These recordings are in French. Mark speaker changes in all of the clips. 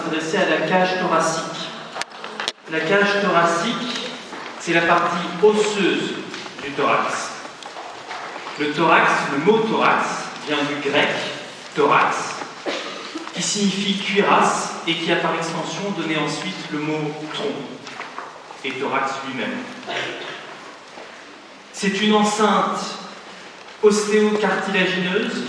Speaker 1: s'intéresser à la cage thoracique. La cage thoracique, c'est la partie osseuse du thorax. Le thorax, le mot thorax, vient du grec thorax, qui signifie cuirasse et qui a par extension donné ensuite le mot tronc et thorax lui-même. C'est une enceinte ostéocartilagineuse,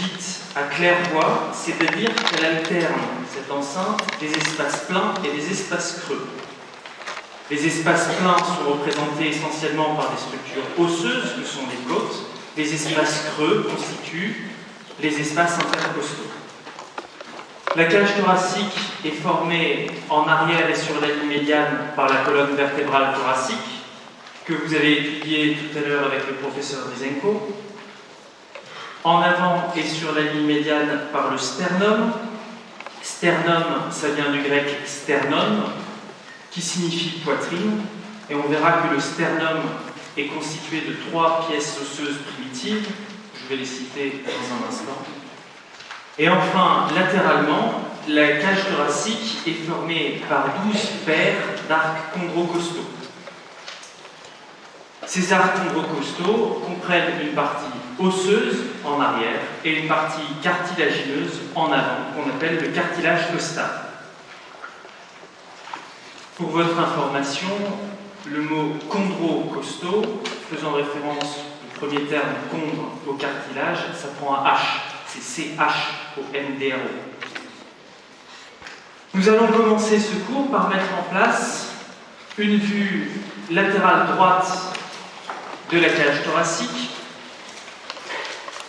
Speaker 1: dite à claire-voie, c'est-à-dire qu'elle alterne, cette enceinte, des espaces pleins et des espaces creux. Les espaces pleins sont représentés essentiellement par des structures osseuses, que sont les côtes. Les espaces creux constituent les espaces intercostaux. La cage thoracique est formée en arrière et sur la ligne médiane par la colonne vertébrale thoracique, que vous avez étudié tout à l'heure avec le professeur Lysenko. En avant et sur la ligne médiane par le sternum. Sternum, ça vient du grec sternum, qui signifie poitrine, et on verra que le sternum est constitué de 3 pièces osseuses primitives, je vais les citer dans un instant. Et enfin, latéralement, la cage thoracique est formée par 12 paires d'arcs chondrocostaux. Ces arcs chondrocostaux comprennent une partie osseuse en arrière et une partie cartilagineuse en avant, qu'on appelle le cartilage costal. Pour votre information, le mot chondrocostaux, faisant référence au premier terme chondre au cartilage, ça prend un H, c'est C-H-O-N-D-R-O. Nous allons commencer ce cours par mettre en place une vue latérale droite de la cage thoracique.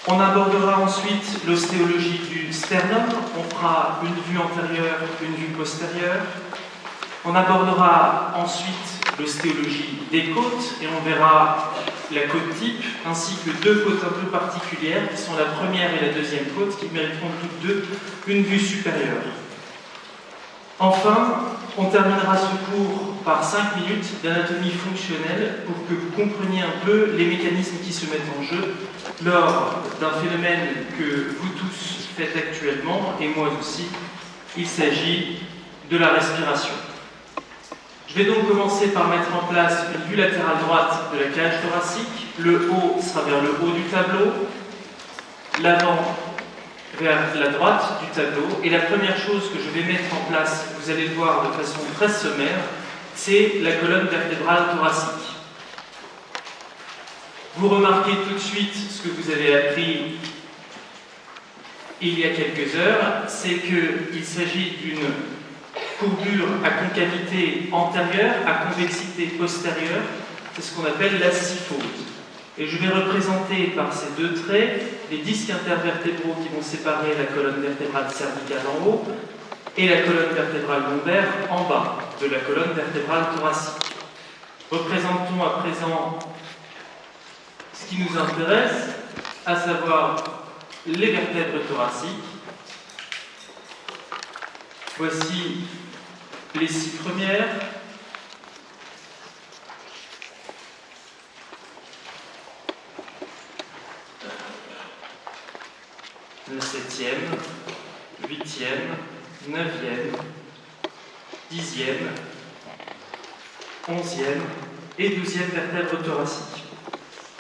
Speaker 1: On abordera ensuite l'ostéologie du sternum, on fera une vue antérieure, une vue postérieure. On abordera ensuite l'ostéologie des côtes et on verra la côte type ainsi que 2 côtes un peu particulières qui sont la première et la deuxième côte qui mériteront toutes deux une vue supérieure. Enfin, on terminera ce cours par 5 minutes d'anatomie fonctionnelle pour que vous compreniez un peu les mécanismes qui se mettent en jeu lors d'un phénomène que vous tous faites actuellement et moi aussi. Il s'agit de la respiration. Je vais donc commencer par mettre en place une vue latérale droite de la cage thoracique. Le haut sera vers le haut du tableau, l'avant vers la droite du tableau. Et la première chose que je vais mettre en place, vous allez le voir de façon très sommaire, c'est la colonne vertébrale thoracique. Vous remarquez tout de suite ce que vous avez appris il y a quelques heures, c'est qu'il s'agit d'une courbure à concavité antérieure, à convexité postérieure, c'est ce qu'on appelle la syphose. Et je vais représenter par ces 2 traits les disques intervertébraux qui vont séparer la colonne vertébrale cervicale en haut et la colonne vertébrale lombaire en bas de la colonne vertébrale thoracique. Représentons à présent ce qui nous intéresse, à savoir les vertèbres thoraciques. Voici les 6 premières. La 7e, 8e, 9e, 10e, 11e et 12e vertèbres thoraciques.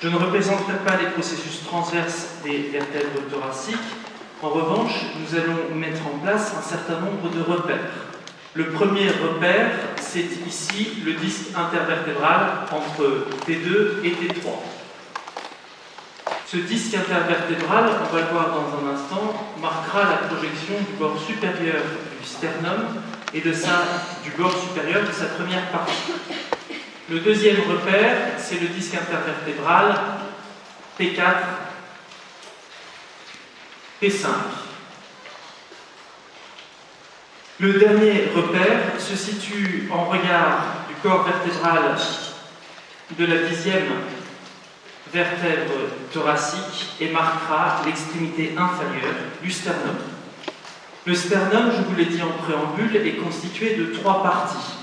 Speaker 1: Je ne représenterai pas les processus transverses des vertèbres thoraciques. En revanche, nous allons mettre en place un certain nombre de repères. Le premier repère, c'est ici le disque intervertébral entre T2 et T3. Ce disque intervertébral, on va le voir dans un instant, marquera la projection du bord supérieur du sternum et du bord supérieur de sa première partie. Le deuxième repère, c'est le disque intervertébral P4, P5. Le dernier repère se situe en regard du corps vertébral de la 10e vertèbre thoracique et marquera l'extrémité inférieure du sternum. Le sternum, je vous l'ai dit en préambule, est constitué de 3 parties.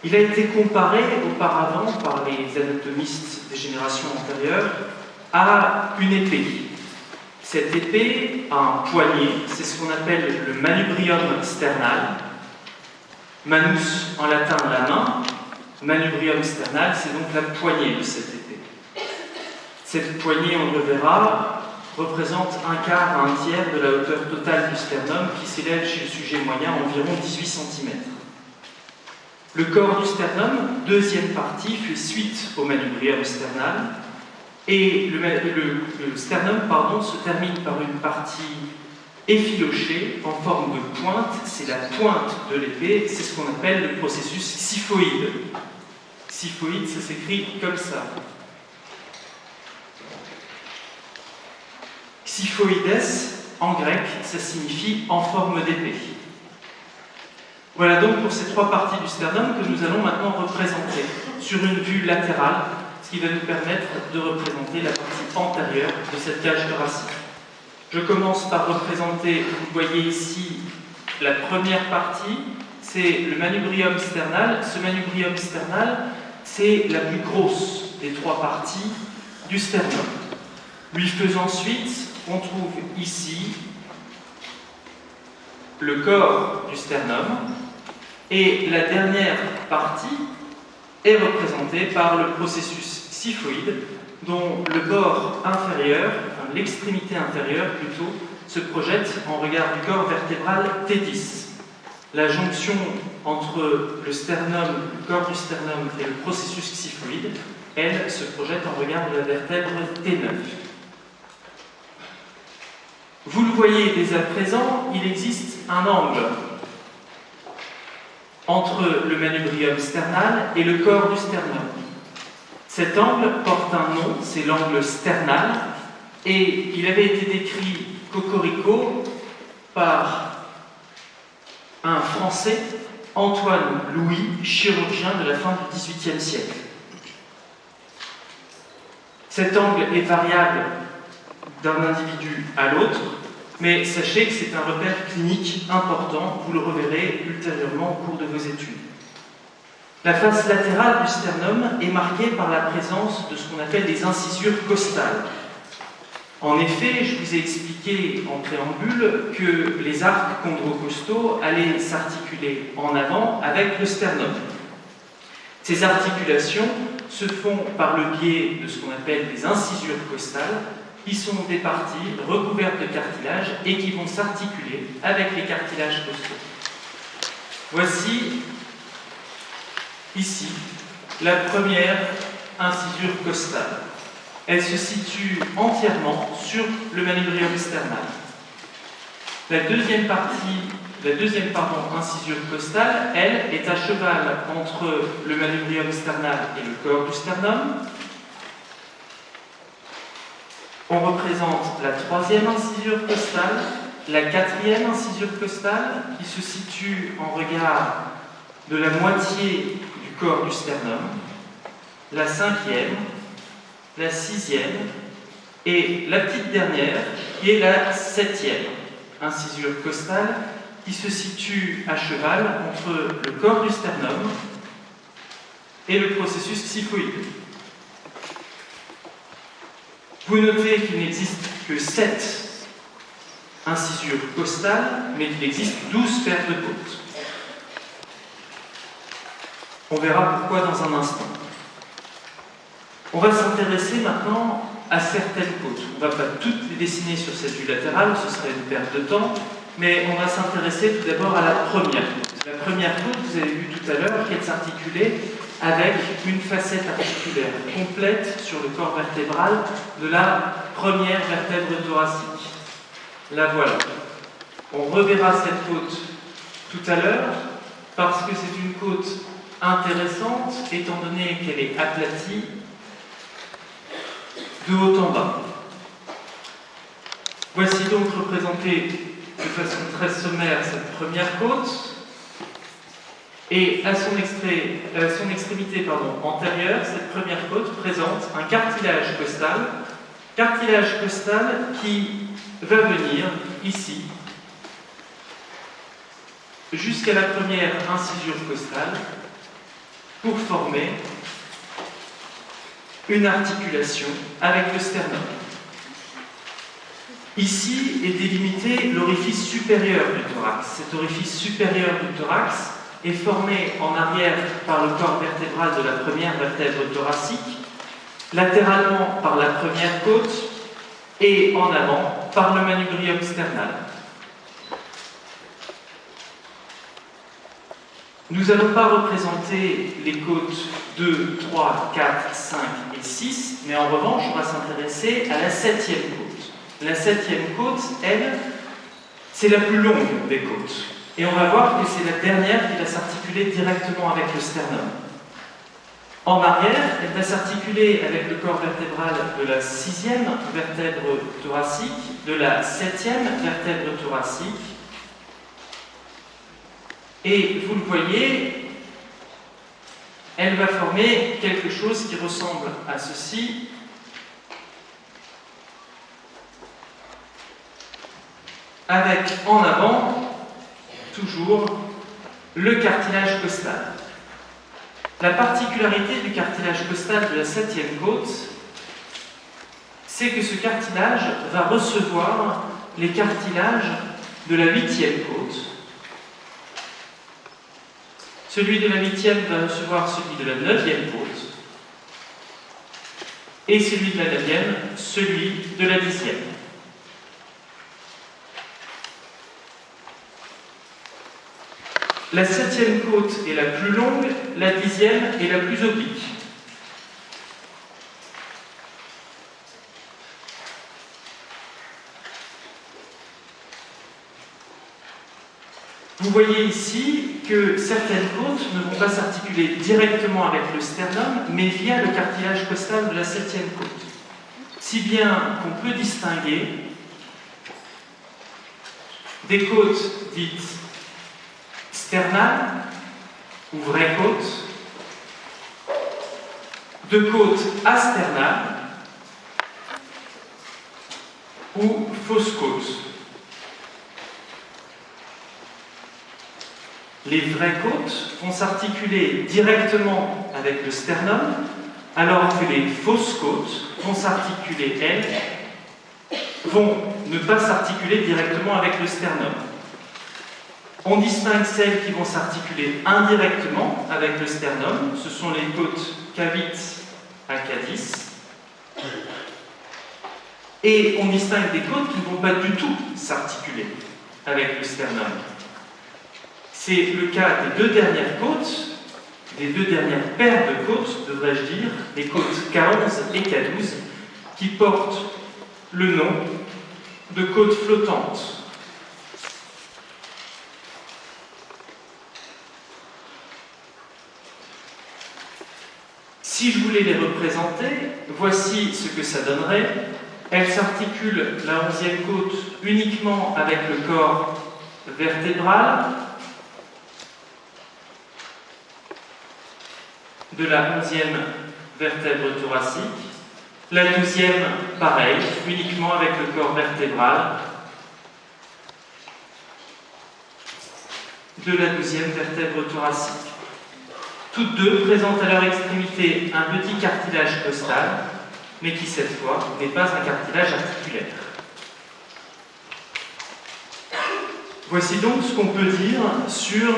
Speaker 1: Il a été comparé auparavant par les anatomistes des générations antérieures à une épée. Cette épée a un poignet, c'est ce qu'on appelle le manubrium sternal. Manus en latin la main, manubrium sternal, c'est donc la poignée de cette épée. Cette poignée, on le verra, représente un quart à un tiers de la hauteur totale du sternum qui s'élève chez le sujet moyen à environ 18 cm. Le corps du sternum, deuxième partie, fait suite au manubrium sternal et le sternum se termine par une partie effilochée en forme de pointe. C'est la pointe de l'épée, c'est ce qu'on appelle le processus xiphoïde. Xiphoïde, ça s'écrit comme ça. Xiphoïdes, en grec, ça signifie en forme d'épée. Voilà donc pour ces trois parties du sternum que nous allons maintenant représenter sur une vue latérale, ce qui va nous permettre de représenter la partie antérieure de cette cage thoracique. Je commence par représenter, vous voyez ici, la première partie, c'est le manubrium sternal. Ce manubrium sternal, c'est la plus grosse des trois parties du sternum. Lui faisant suite, on trouve ici le corps du sternum et la dernière partie est représentée par le processus xiphoïde dont le bord inférieur, enfin l'extrémité inférieure plutôt, se projette en regard du corps vertébral T10. La jonction entre le sternum, le corps du sternum et le processus xiphoïde, elle se projette en regard de la vertèbre T9. Vous le voyez dès à présent, il existe un angle entre le manubrium sternal et le corps du sternum. Cet angle porte un nom, c'est l'angle sternal, et il avait été décrit cocorico par un Français, Antoine Louis, chirurgien de la fin du XVIIIe siècle. Cet angle est variable d'un individu à l'autre, mais sachez que c'est un repère clinique important, vous le reverrez ultérieurement au cours de vos études. La face latérale du sternum est marquée par la présence de ce qu'on appelle des incisures costales. En effet, je vous ai expliqué en préambule que les arcs chondrocostaux allaient s'articuler en avant avec le sternum. Ces articulations se font par le biais de ce qu'on appelle des incisures costales, qui sont des parties recouvertes de cartilage et qui vont s'articuler avec les cartilages costaux. Voici, ici, la première incisure costale. Elle se situe entièrement sur le manubrium sternal. La deuxième incisure costale, elle, est à cheval entre le manubrium sternal et le corps du sternum. On représente la troisième incisure costale, la quatrième incisure costale, qui se situe en regard de la moitié du corps du sternum, la cinquième, la sixième, et la petite dernière, qui est la septième incisure costale, qui se situe à cheval entre le corps du sternum et le processus xiphoïde. Vous notez qu'il n'existe que 7 incisures costales, mais qu'il existe 12 paires de côtes. On verra pourquoi dans un instant. On va s'intéresser maintenant à certaines côtes. On ne va pas toutes les dessiner sur cette vue latérale, ce serait une perte de temps, mais on va s'intéresser tout d'abord à la première côte. La première côte, vous avez vu tout à l'heure, qu'elle s'articulait avec une facette articulaire complète sur le corps vertébral de la première vertèbre thoracique. La voilà. On reverra cette côte tout à l'heure parce que c'est une côte intéressante étant donné qu'elle est aplatie de haut en bas. Voici donc représentée de façon très sommaire cette première côte. Et à son extrémité antérieure, cette première côte présente un cartilage costal qui va venir ici, jusqu'à la première incisure costale, pour former une articulation avec le sternum. Ici est délimité l'orifice supérieur du thorax. Cet orifice supérieur du thorax est formé en arrière par le corps vertébral de la première vertèbre thoracique, latéralement par la première côte et en avant par le manubrium sternal. Nous n'allons pas représenter les côtes 2, 3, 4, 5 et 6, mais en revanche, on va s'intéresser à la 7e côte. La 7e côte, elle, c'est la plus longue des côtes. Et on va voir que c'est la dernière qui va s'articuler directement avec le sternum. En arrière, elle va s'articuler avec le corps vertébral de la 6e vertèbre thoracique, de la 7e vertèbre thoracique. Et vous le voyez, elle va former quelque chose qui ressemble à ceci. Avec en avant, toujours, le cartilage costal. La particularité du cartilage costal de la 7e côte, c'est que ce cartilage va recevoir les cartilages de la 8e côte. Celui de la 8e va recevoir celui de la 9e côte. Et celui de la 9e, celui de la 10e. La 7e côte est la plus longue, la 10e est la plus oblique. Vous voyez ici que certaines côtes ne vont pas s'articuler directement avec le sternum, mais via le cartilage costal de la 7e côte. Si bien qu'on peut distinguer des côtes dites sternales ou vraies côtes, de côtes asternales ou fausses côtes. Les vraies côtes vont s'articuler directement avec le sternum, alors que les fausses côtes vont s'articuler, elles, vont ne pas s'articuler directement avec le sternum. On distingue celles qui vont s'articuler indirectement avec le sternum, ce sont les côtes K8 à K10, et on distingue des côtes qui ne vont pas du tout s'articuler avec le sternum. C'est le cas des deux dernières côtes, des deux dernières paires de côtes, devrais-je dire, les côtes K11 et K12, qui portent le nom de côtes flottantes. Si je voulais les représenter, voici ce que ça donnerait. Elles s'articulent, la 11e côte, uniquement avec le corps vertébral de la 11e vertèbre thoracique. La 12e, pareil, uniquement avec le corps vertébral de la 12e vertèbre thoracique. Toutes deux présentent à leur extrémité un petit cartilage costal, mais qui cette fois n'est pas un cartilage articulaire. Voici donc ce qu'on peut dire sur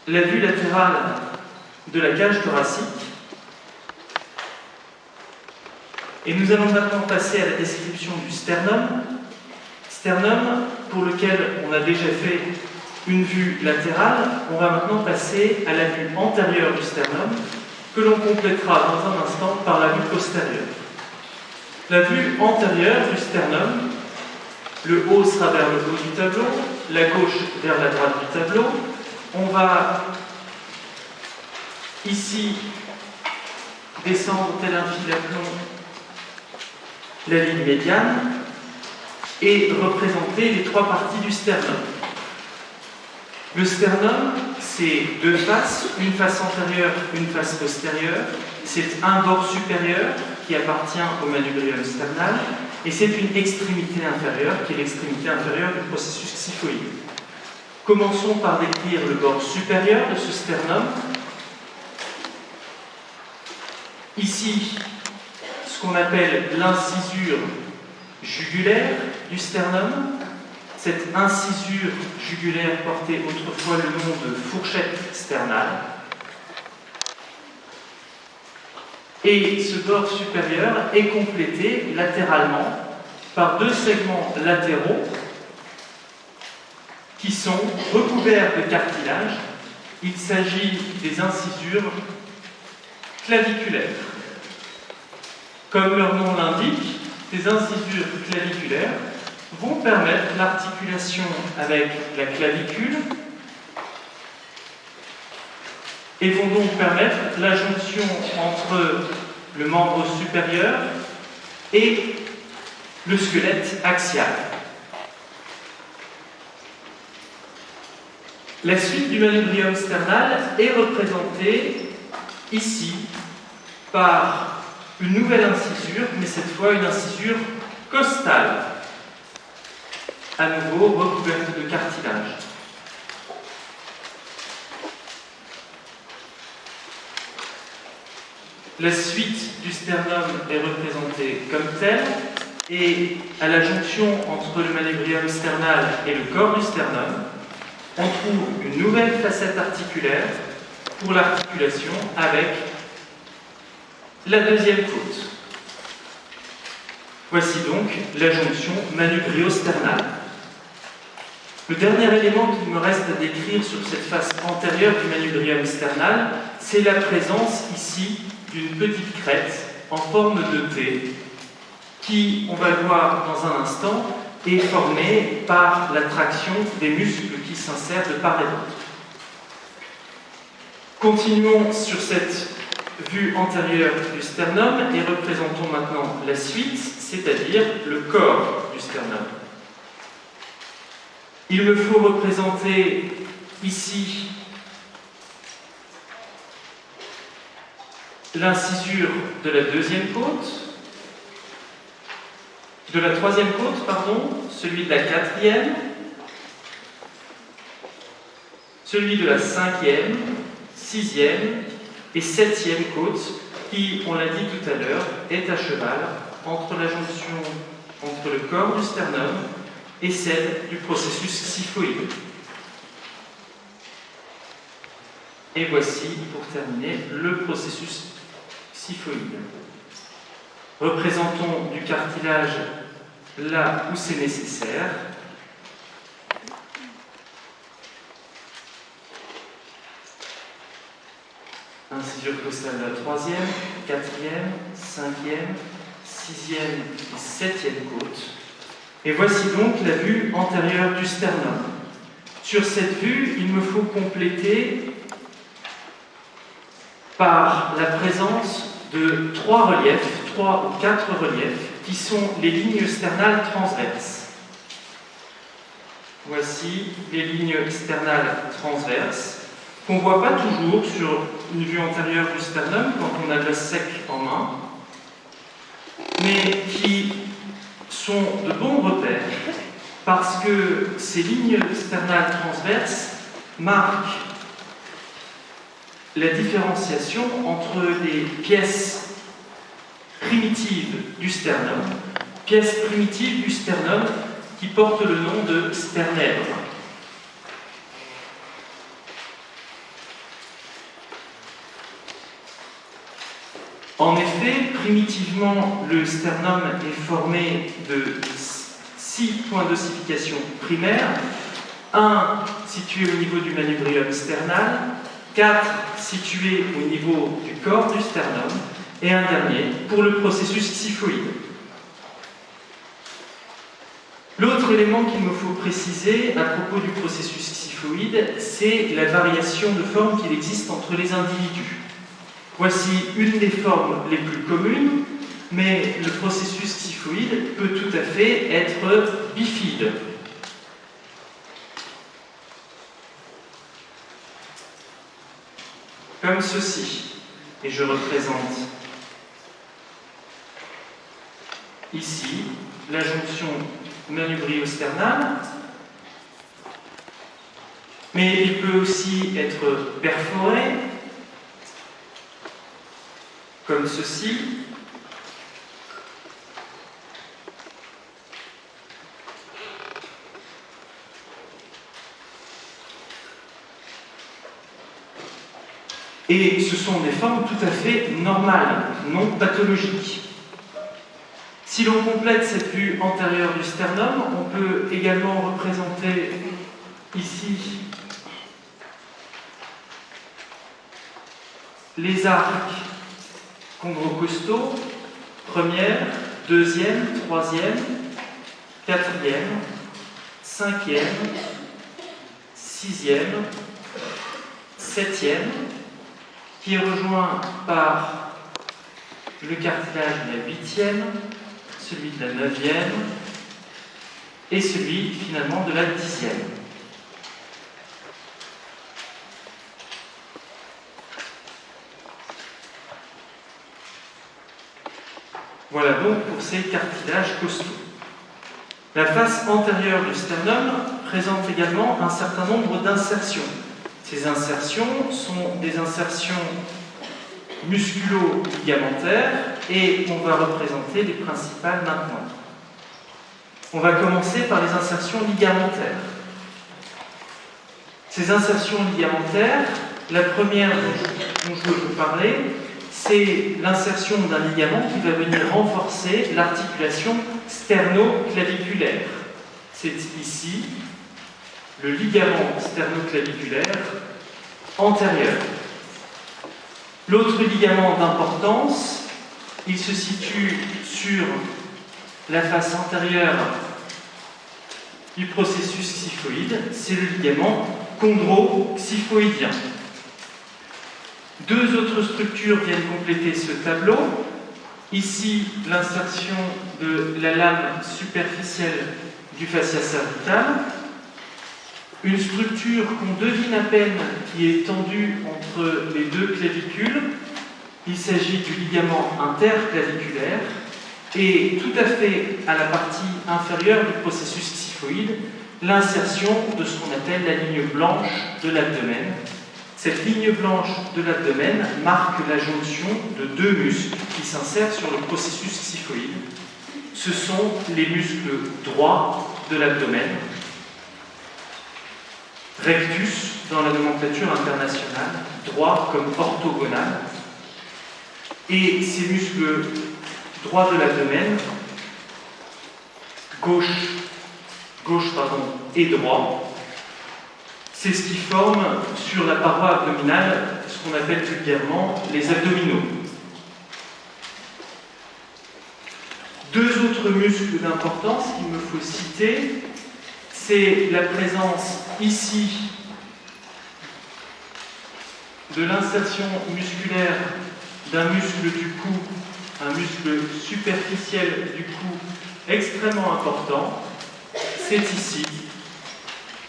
Speaker 1: la vue latérale de la cage thoracique. Et nous allons maintenant passer à la description du sternum. Sternum pour lequel on a déjà fait une vue latérale. On va maintenant passer à la vue antérieure du sternum, que l'on complétera dans un instant par la vue postérieure. La vue antérieure du sternum, le haut sera vers le haut du tableau, la gauche vers la droite du tableau. On va ici descendre tel un fil à plomb la ligne médiane et représenter les trois parties du sternum. Le sternum, c'est deux faces, une face antérieure, une face postérieure. C'est un bord supérieur qui appartient au manubrium sternal et c'est une extrémité inférieure qui est l'extrémité inférieure du processus xiphoïde. Commençons par décrire le bord supérieur de ce sternum. Ici, ce qu'on appelle l'incisure jugulaire du sternum. Cette incisure jugulaire portait autrefois le nom de fourchette sternale. Et ce bord supérieur est complété latéralement par deux segments latéraux qui sont recouverts de cartilage. Il s'agit des incisures claviculaires. Comme leur nom l'indique, ces incisures claviculaires vont permettre l'articulation avec la clavicule et vont donc permettre la jonction entre le membre supérieur et le squelette axial. La suite du manubrium sternal est représentée ici par une nouvelle incisure, mais cette fois une incisure costale, à nouveau recouverte de cartilage. La suite du sternum est représentée comme telle, et à la jonction entre le manubrium sternal et le corps du sternum, on trouve une nouvelle facette articulaire pour l'articulation avec la deuxième côte. Voici donc la jonction manubrio-sternale. Le dernier élément qu'il me reste à décrire sur cette face antérieure du manubrium sternal, c'est la présence ici d'une petite crête en forme de T, qui, on va le voir dans un instant, est formée par la traction des muscles qui s'insèrent de part et d'autre. Continuons sur cette vue antérieure du sternum et représentons maintenant la suite, c'est-à-dire le corps du sternum. Il me faut représenter ici l'incisure de la deuxième côte, de la troisième côte, celui de la quatrième, celui de la cinquième, sixième et septième côte, qui, on l'a dit tout à l'heure, est à cheval entre la jonction entre le corps du sternum et celle du processus xiphoïde. Et voici, pour terminer, le processus xiphoïde. Représentons du cartilage là où c'est nécessaire. Incisure costale de la troisième, quatrième, cinquième, sixième et septième côte. Et voici donc la vue antérieure du sternum. Sur cette vue, il me faut compléter par la présence de trois ou quatre reliefs, qui sont les lignes sternales transverses. Voici les lignes sternales transverses, qu'on ne voit pas toujours sur une vue antérieure du sternum quand on a le sec en main, mais qui sont de bons repères parce que ces lignes sternales transverses marquent la différenciation entre les pièces primitives du sternum, qui portent le nom de sternèbre. En effet, primitivement, le sternum est formé de 6 points d'ossification primaires, un situé au niveau du manubrium sternal, 4 situés au niveau du corps du sternum, et un dernier pour le processus xiphoïde. L'autre élément qu'il me faut préciser à propos du processus xiphoïde, c'est la variation de forme qu'il existe entre les individus. Voici une des formes les plus communes, mais le processus xiphoïde peut tout à fait être bifide. Comme ceci. Et je représente ici la jonction manubrio-sternale, mais il peut aussi être perforé, comme ceci, Et ce sont des formes tout à fait normales, non pathologiques. Si l'on complète cette vue antérieure du sternum, on peut également représenter ici les arcs chondrocostaux, première, deuxième, troisième, quatrième, cinquième, sixième, septième, qui est rejoint par le cartilage de la huitième, celui de la neuvième et celui finalement de la dixième. Voilà donc pour ces cartilages costaux. La face antérieure du sternum présente également un certain nombre d'insertions. Ces insertions sont des insertions musculo-ligamentaires et on va représenter les principales maintenant. On va commencer par les insertions ligamentaires. Ces insertions ligamentaires, la première dont je veux vous parler, c'est l'insertion d'un ligament qui va venir renforcer l'articulation sternoclaviculaire. C'est ici le ligament sternoclaviculaire antérieur. L'autre ligament d'importance, il se situe sur la face antérieure du processus xiphoïde, c'est le ligament chondroxiphoïdien. Deux autres structures viennent compléter ce tableau. Ici, l'insertion de la lame superficielle du fascia cervical, une structure qu'on devine à peine qui est tendue entre les deux clavicules. Il s'agit du ligament interclaviculaire et tout à fait à la partie inférieure du processus xiphoïde, l'insertion de ce qu'on appelle la ligne blanche de l'abdomen. Cette ligne blanche de l'abdomen marque la jonction de deux muscles qui s'insèrent sur le processus xiphoïde. Ce sont les muscles droits de l'abdomen, rectus dans la nomenclature internationale, droit comme orthogonal. Et ces muscles droits de l'abdomen, gauche et droit, c'est ce qui forme sur la paroi abdominale ce qu'on appelle vulgairement les abdominaux. Deux autres muscles d'importance qu'il me faut citer, c'est la présence ici de l'insertion musculaire d'un muscle du cou, un muscle superficiel du cou extrêmement important. C'est ici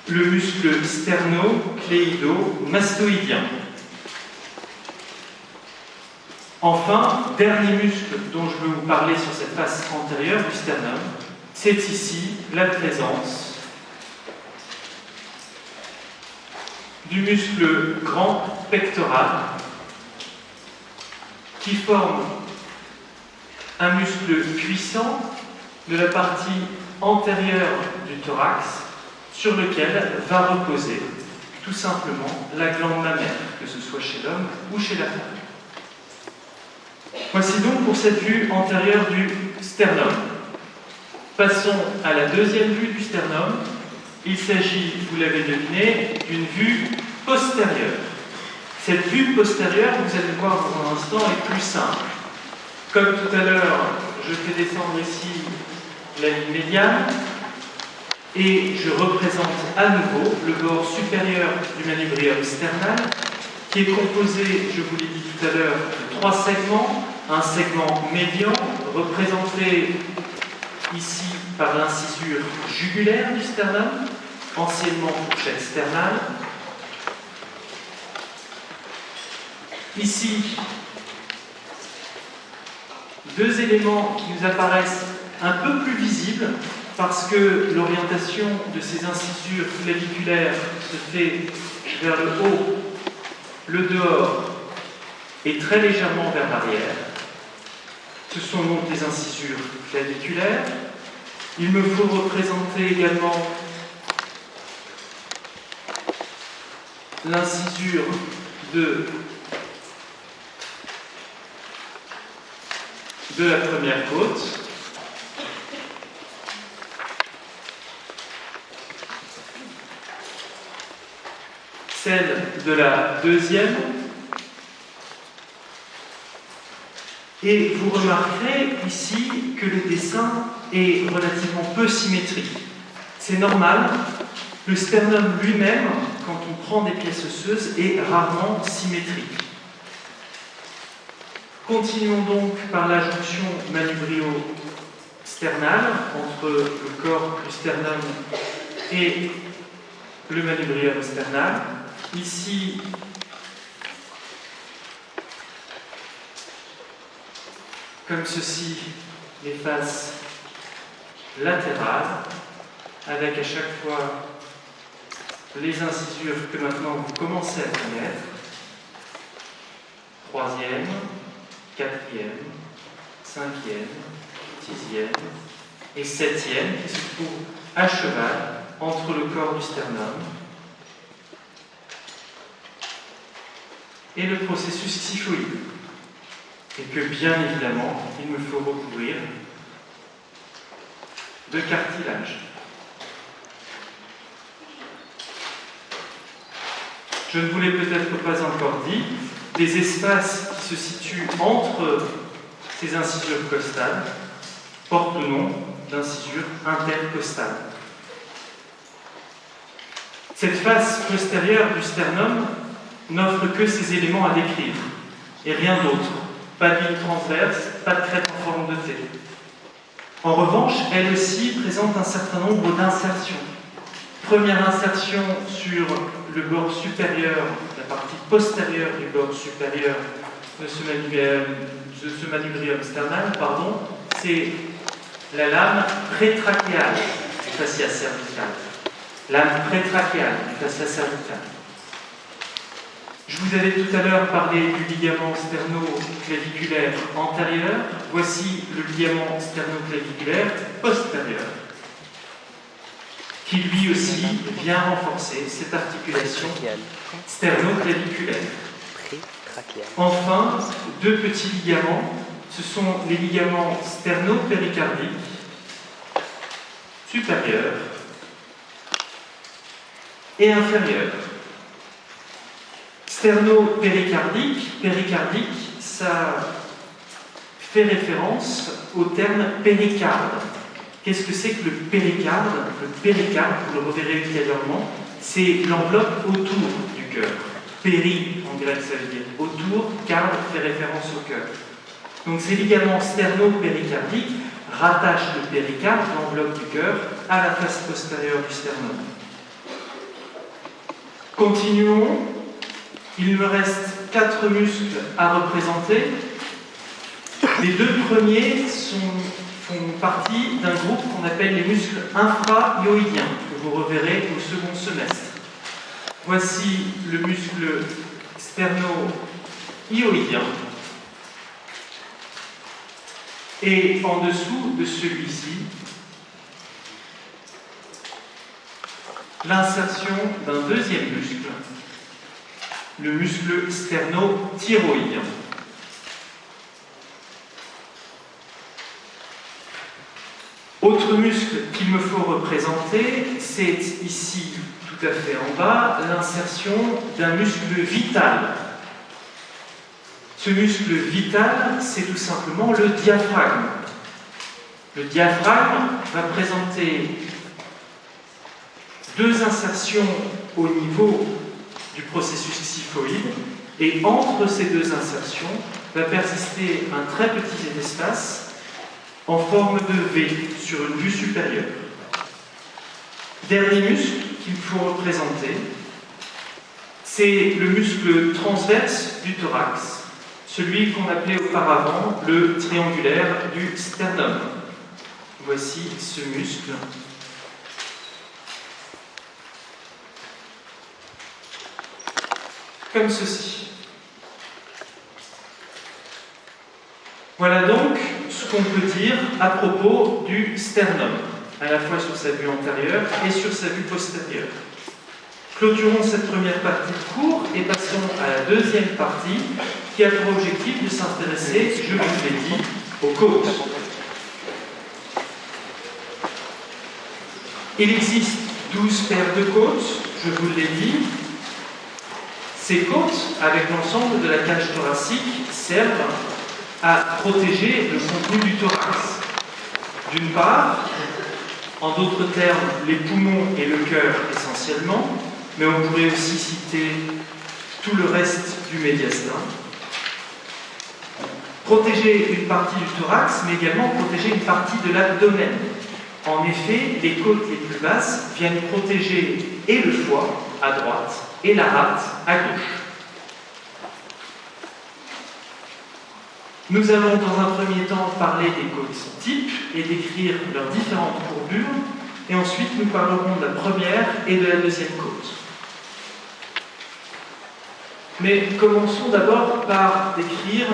Speaker 1: le muscle sternocléido-mastoïdien. Enfin, dernier muscle dont je veux vous parler sur cette face antérieure du sternum, c'est ici la présence du muscle grand pectoral qui forme un muscle puissant de la partie antérieure du thorax sur lequel va reposer tout simplement la glande mammaire, que ce soit chez l'homme ou chez la femme. Voici donc pour cette vue antérieure du sternum. Passons à la deuxième vue du sternum. Il s'agit, vous l'avez deviné, d'une vue postérieure. Cette vue postérieure, vous allez le voir dans un instant, est plus simple. Comme tout à l'heure, je fais descendre ici la ligne médiane et je représente à nouveau le bord supérieur du manubrium sternal qui est composé, je vous l'ai dit tout à l'heure, de trois segments. Un segment médian représenté ici par l'incisure jugulaire du sternum, anciennement fourchette sternale. Ici, deux éléments qui nous apparaissent un peu plus visibles parce que l'orientation de ces incisures claviculaires se fait vers le haut, le dehors et très légèrement vers l'arrière. Ce sont donc les incisures claviculaires. Il me faut représenter également l'incisure de de la première côte. Celle de la deuxième. Et vous remarquerez ici que le dessin est relativement peu symétrique. C'est normal, le sternum lui-même, quand on prend des pièces osseuses, est rarement symétrique. Continuons donc par la jonction manubrio-sternale entre le corps du sternum et le manubrium sternal. Ici, comme ceci, les faces latérales, avec à chaque fois les incisures que maintenant vous commencez à connaître. Troisième, quatrième, cinquième, sixième et septième, qui se trouve à cheval entre le corps du sternum et le processus xiphoïde. Et que bien évidemment, il me faut recouvrir de cartilage. Je ne vous l'ai peut-être pas encore dit, des espaces qui se situent entre ces incisures costales portent le nom d'incisures intercostales. Cette face postérieure du sternum n'offre que ces éléments à décrire, et rien d'autre. Pas de ligne transverse, pas de crête en forme de T. En revanche, elle aussi présente un certain nombre d'insertions. Première insertion sur le bord supérieur, la partie postérieure du bord supérieur de ce manubrium sternal, c'est la lame prétrachéale du fascia cervical. Lame prétrachéale du fascia cervical. Je vous avais tout à l'heure parlé du ligament sternoclaviculaire antérieur. Voici le ligament sternoclaviculaire postérieur, qui lui aussi vient renforcer cette articulation sternoclaviculaire. Enfin, deux petits ligaments, ce sont les ligaments sternopéricardiques supérieurs et inférieurs. Sternopéricardique, péricardique, ça fait référence au terme péricarde. Qu'est-ce que c'est que le péricarde? Le péricarde, vous le reverrez ultérieurement, c'est l'enveloppe autour du cœur. Péri, en grec, ça veut dire autour, carde fait référence au cœur. Donc ces ligaments sternopéricardiques rattachent le péricarde, l'enveloppe du cœur, à la face postérieure du sternum. Continuons. Il me reste 4 muscles à représenter. Les deux premiers font partie d'un groupe qu'on appelle les muscles infra-hyoïdiens, que vous reverrez au second semestre. Voici le muscle sterno-hyoïdien. Et en dessous de celui-ci, l'insertion d'un deuxième muscle, le muscle sterno-thyroïdien. Autre muscle qu'il me faut représenter, c'est ici, tout à fait en bas, l'insertion d'un muscle vital. Ce muscle vital, c'est tout simplement le diaphragme. Le diaphragme va présenter deux insertions au niveau du processus xiphoïde, et entre ces deux insertions va persister un très petit espace en forme de V sur une vue supérieure. Dernier muscle qu'il faut représenter, c'est le muscle transverse du thorax, celui qu'on appelait auparavant le triangulaire du sternum. Voici ce muscle. Comme ceci. Voilà donc ce qu'on peut dire à propos du sternum, à la fois sur sa vue antérieure et sur sa vue postérieure. Clôturons cette première partie de cours et passons à la deuxième partie qui a pour objectif de s'intéresser, je vous l'ai dit, aux côtes. Il existe 12 paires de côtes, je vous l'ai dit. Ces côtes, avec l'ensemble de la cage thoracique, servent à protéger le contenu du thorax. D'une part, en d'autres termes, les poumons et le cœur essentiellement, mais on pourrait aussi citer tout le reste du médiastin. Protéger une partie du thorax, mais également protéger une partie de l'abdomen. En effet, les côtes les plus basses viennent protéger et le foie à droite et la rate à gauche. Nous allons dans un premier temps parler des côtes types et décrire leurs différentes courbures, et ensuite nous parlerons de la première et de la deuxième côte. Mais commençons d'abord par décrire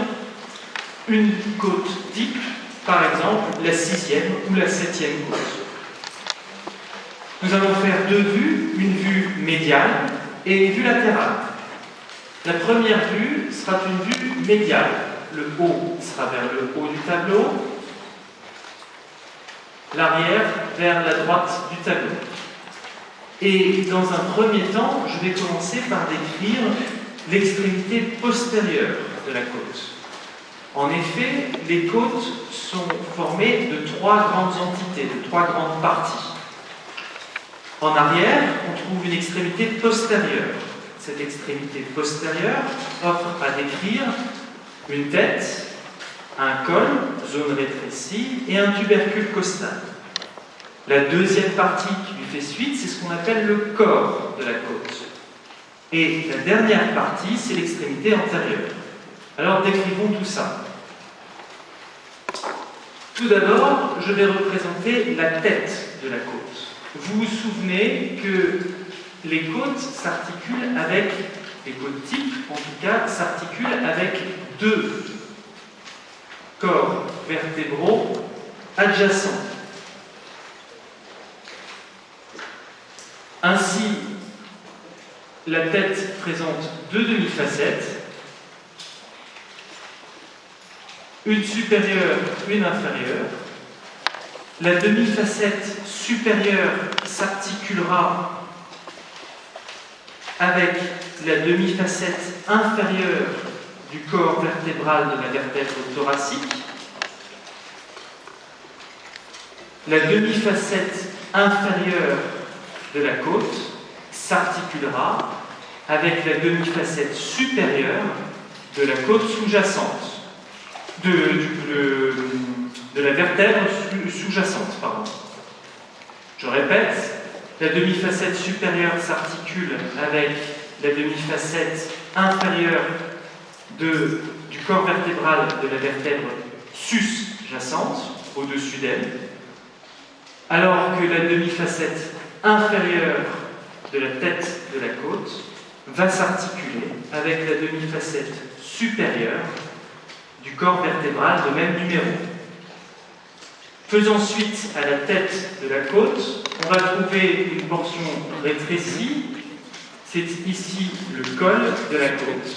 Speaker 1: une côte type, par exemple la 6e ou la 7e côte. Nous allons faire deux vues, une vue médiane et une vue latérale. La première vue sera une vue médiane. Le haut sera vers le haut du tableau, l'arrière vers la droite du tableau. Et dans un premier temps, je vais commencer par décrire l'extrémité postérieure de la côte. En effet, les côtes sont formées de trois grandes entités, de trois grandes parties. En arrière, on trouve une extrémité postérieure. Cette extrémité postérieure offre à décrire une tête, un col, zone rétrécie, et un tubercule costal. La deuxième partie qui lui fait suite, c'est ce qu'on appelle le corps de la côte. Et la dernière partie, c'est l'extrémité antérieure. Alors décrivons tout ça. Tout d'abord, je vais représenter la tête de la côte. Vous vous souvenez que les côtes s'articulent avec, les côtes types en tout cas, s'articulent avec deux corps vertébraux adjacents. Ainsi, la tête présente deux demi-facettes, une supérieure, une inférieure. La demi-facette supérieure s'articulera avec la demi-facette inférieure du corps vertébral de la vertèbre thoracique. La demi-facette inférieure de la côte s'articulera avec la demi-facette supérieure de la côte sous-jacente, de la vertèbre sous-jacente. Je répète, la demi-facette supérieure s'articule avec la demi-facette inférieure du corps vertébral de la vertèbre sus-jacente, au-dessus d'elle, alors que la demi-facette inférieure de la tête de la côte va s'articuler avec la demi-facette supérieure du corps vertébral de même numéro. Faisant suite à la tête de la côte, on va trouver une portion rétrécie, c'est ici le col de la côte.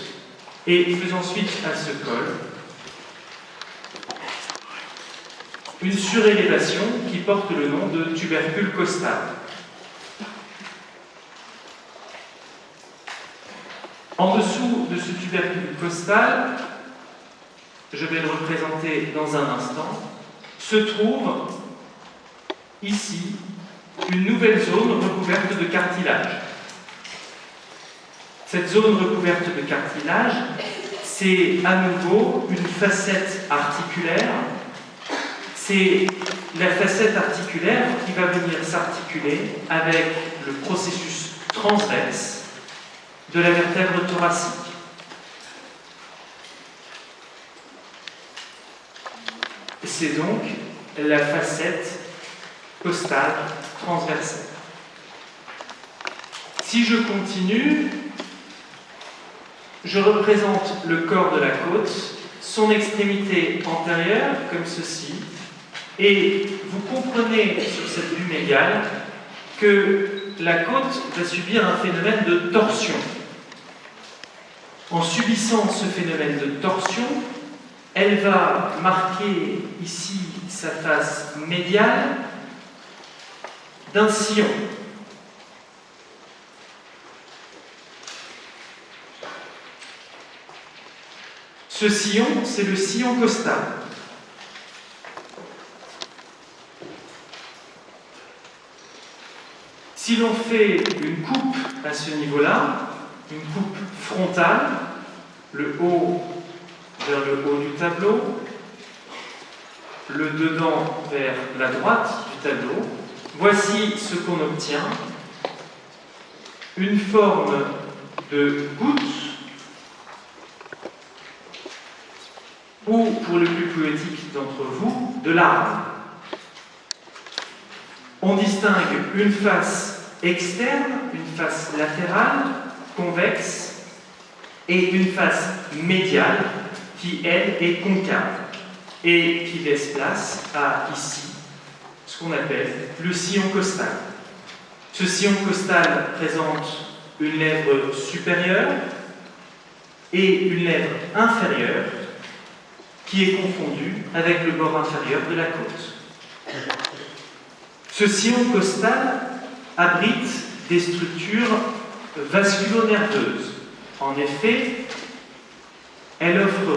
Speaker 1: Et faisant suite à ce col, une surélévation qui porte le nom de tubercule costal. En dessous de ce tubercule costal, je vais le représenter dans un instant, se trouve ici une nouvelle zone recouverte de cartilage. Cette zone recouverte de cartilage, c'est à nouveau une facette articulaire. C'est la facette articulaire qui va venir s'articuler avec le processus transverse de la vertèbre thoracique. C'est donc la facette costale transversale. Si je continue, je représente le corps de la côte, son extrémité antérieure, comme ceci, et vous comprenez sur cette vue médiane que la côte va subir un phénomène de torsion. En subissant ce phénomène de torsion, Elle va marquer ici sa face médiale d'un sillon. Ce sillon, c'est le sillon costal. Si l'on fait une coupe à ce niveau-là, une coupe frontale, le haut vers le haut du tableau, le dedans vers la droite du tableau, voici ce qu'on obtient. Une forme de goutte, ou, pour le plus poétique d'entre vous, de larme. On distingue une face externe, une face latérale, convexe, et une face médiale qui, elle, est concave et qui laisse place à, ici, ce qu'on appelle le sillon costal. Ce sillon costal présente une lèvre supérieure et une lèvre inférieure qui est confondue avec le bord inférieur de la côte. Ce sillon costal abrite des structures vasculo-nerveuses. En effet, il offre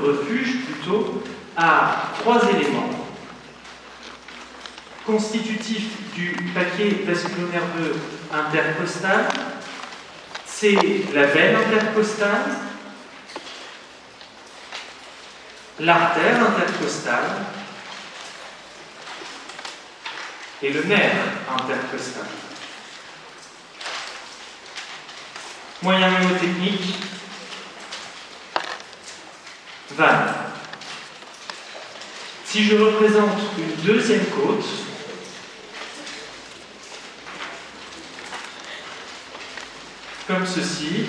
Speaker 1: refuge plutôt à trois éléments constitutifs du paquet vasculo-nerveux intercostal. C'est la veine intercostale, l'artère intercostale et le nerf intercostal. Moyen mnémotechnique, vanne. Si je représente une deuxième côte, comme ceci,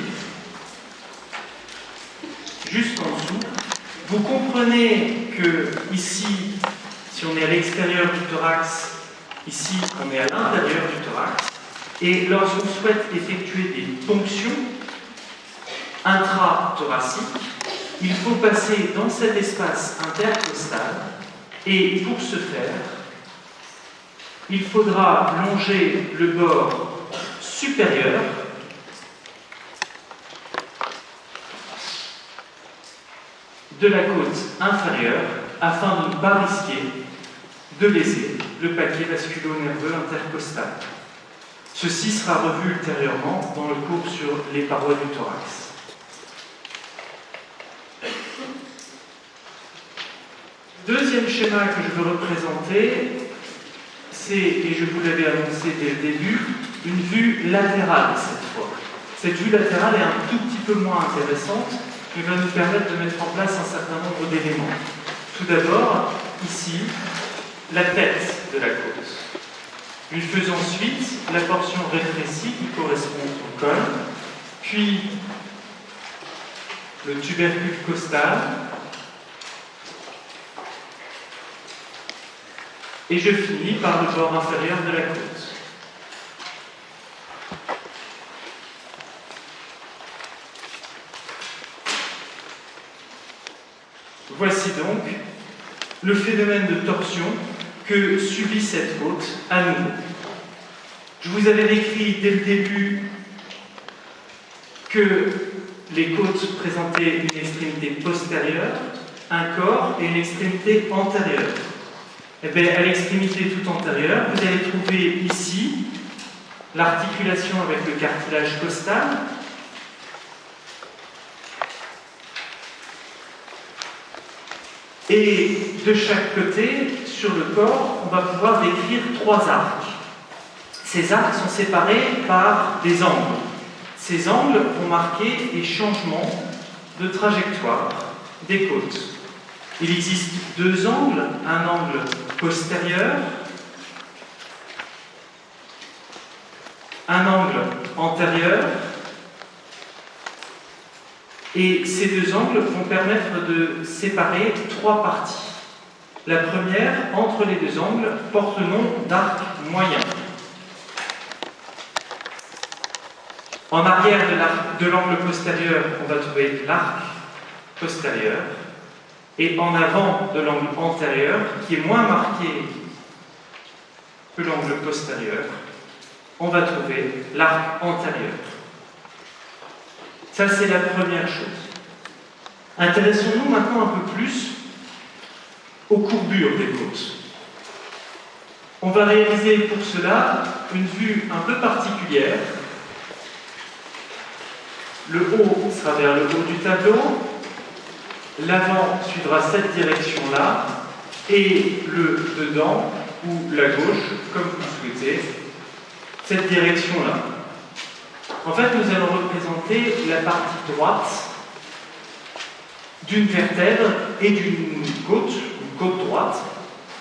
Speaker 1: juste en dessous, vous comprenez que ici, si on est à l'extérieur du thorax, ici on est à l'intérieur du thorax, et lorsqu'on souhaite effectuer des ponctions intra-thoraciques, il faut passer dans cet espace intercostal, et pour ce faire, il faudra longer le bord supérieur de la côte inférieure afin de ne pas risquer de léser le paquet vasculo-nerveux intercostal. Ceci sera revu ultérieurement dans le cours sur les parois du thorax. Deuxième schéma que je veux représenter, c'est, et je vous l'avais annoncé dès le début, une vue latérale cette fois. Cette vue latérale est un tout petit peu moins intéressante, mais va nous permettre de mettre en place un certain nombre d'éléments. Tout d'abord, ici, la tête de la côte. Il fait ensuite la portion rétrécie qui correspond au col, puis le tubercule costal, et je finis par le bord inférieur de la côte. Voici donc le phénomène de torsion que subit cette côte à nouveau. Je vous avais décrit dès le début que les côtes présentaient une extrémité postérieure, un corps et une extrémité antérieure. Et bien, à l'extrémité tout antérieure, vous allez trouver ici l'articulation avec le cartilage costal, et de chaque côté, sur le corps, on va pouvoir décrire trois arcs. Ces arcs sont séparés par des angles. Ces angles vont marquer les changements de trajectoire des côtes. Il existe deux angles, un angle postérieur, un angle antérieur, et ces deux angles vont permettre de séparer trois parties. La première, entre les deux angles, porte le nom d'arc moyen. En arrière de l'angle postérieur, on va trouver l'arc postérieur, et en avant de l'angle antérieur, qui est moins marqué que l'angle postérieur, on va trouver l'arc antérieur. Ça, c'est la première chose. Intéressons-nous maintenant un peu plus aux courbures des côtes. On va réaliser pour cela une vue un peu particulière. Le haut sera vers le haut du tableau, l'avant suivra cette direction-là, et le dedans, ou la gauche, comme vous souhaitez, cette direction-là. En fait, nous allons représenter la partie droite d'une vertèbre et d'une côte, une côte droite,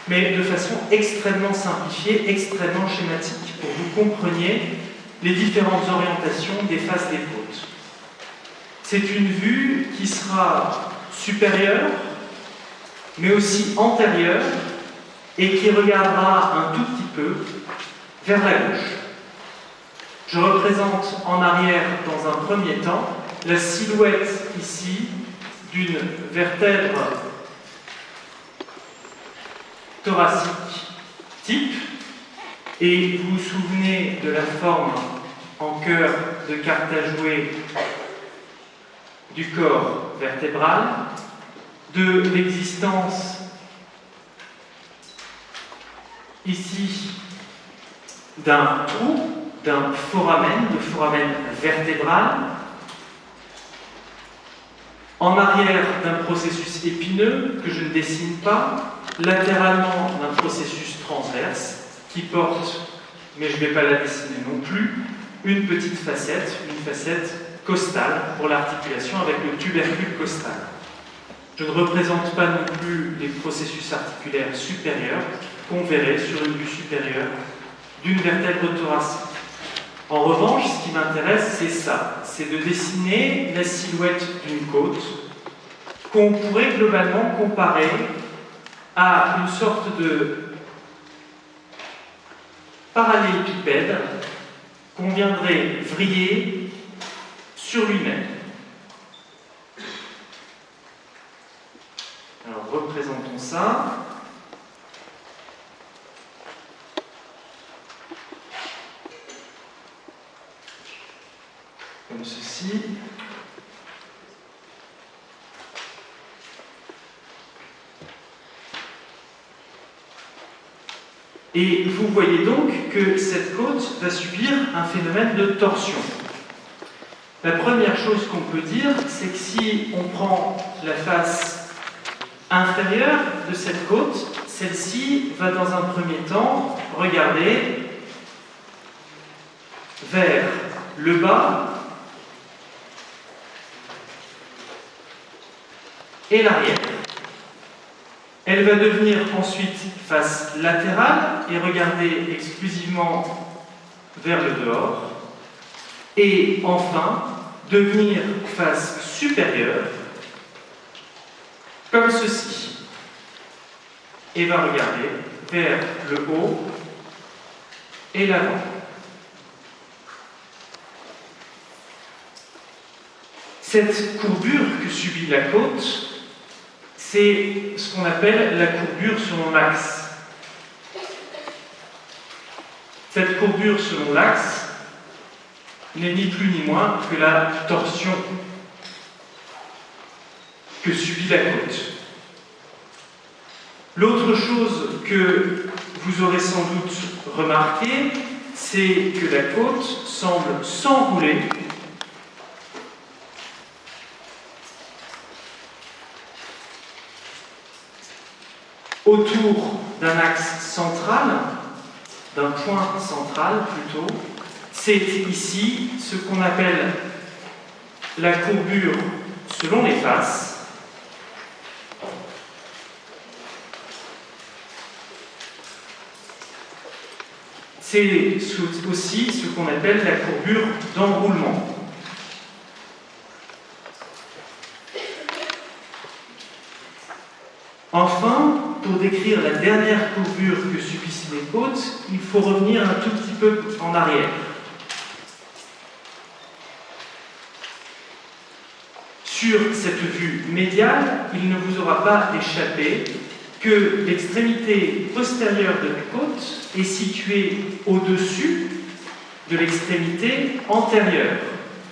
Speaker 1: mais de façon extrêmement simplifiée, extrêmement schématique, pour que vous compreniez les différentes orientations des faces des côtes. C'est une vue qui sera supérieure, mais aussi antérieure, et qui regardera un tout petit peu vers la gauche. Je représente en arrière, dans un premier temps, la silhouette ici d'une vertèbre thoracique type, et vous vous souvenez de la forme en cœur de Carthagouet du corps vertébral, de l'existence ici d'un trou, d'un foramen, de foramen vertébral, en arrière d'un processus épineux que je ne dessine pas, latéralement d'un processus transverse qui porte, mais je ne vais pas la dessiner non plus, une petite facette, une facette costale pour l'articulation avec le tubercule costal. Je ne représente pas non plus les processus articulaires supérieurs qu'on verrait sur une vue supérieure d'une vertèbre thoracique. En revanche, ce qui m'intéresse, c'est ça, c'est de dessiner la silhouette d'une côte qu'on pourrait globalement comparer à une sorte de parallélépipède qu'on viendrait vriller sur lui-même. Alors, représentons ça. Comme ceci. Et vous voyez donc que cette côte va subir un phénomène de torsion. La première chose qu'on peut dire, c'est que si on prend la face inférieure de cette côte, celle-ci va dans un premier temps regarder vers le bas et l'arrière. Elle va devenir ensuite face latérale et regarder exclusivement vers le dehors. Et enfin, devenir face supérieure, comme ceci. Et va regarder vers le haut et l'avant. Cette courbure que subit la côte, c'est ce qu'on appelle la courbure selon l'axe. Cette courbure selon l'axe n'est ni plus ni moins que la torsion que subit la côte. L'autre chose que vous aurez sans doute remarqué, c'est que la côte semble s'enrouler autour d'un axe central, d'un point central plutôt. C'est ici ce qu'on appelle la courbure selon les faces. C'est aussi ce qu'on appelle la courbure d'enroulement. Enfin, pour décrire la dernière courbure que subissent les côtes, il faut revenir un tout petit peu en arrière. Sur cette vue médiale, il ne vous aura pas échappé que l'extrémité postérieure de la côte est située au-dessus de l'extrémité antérieure.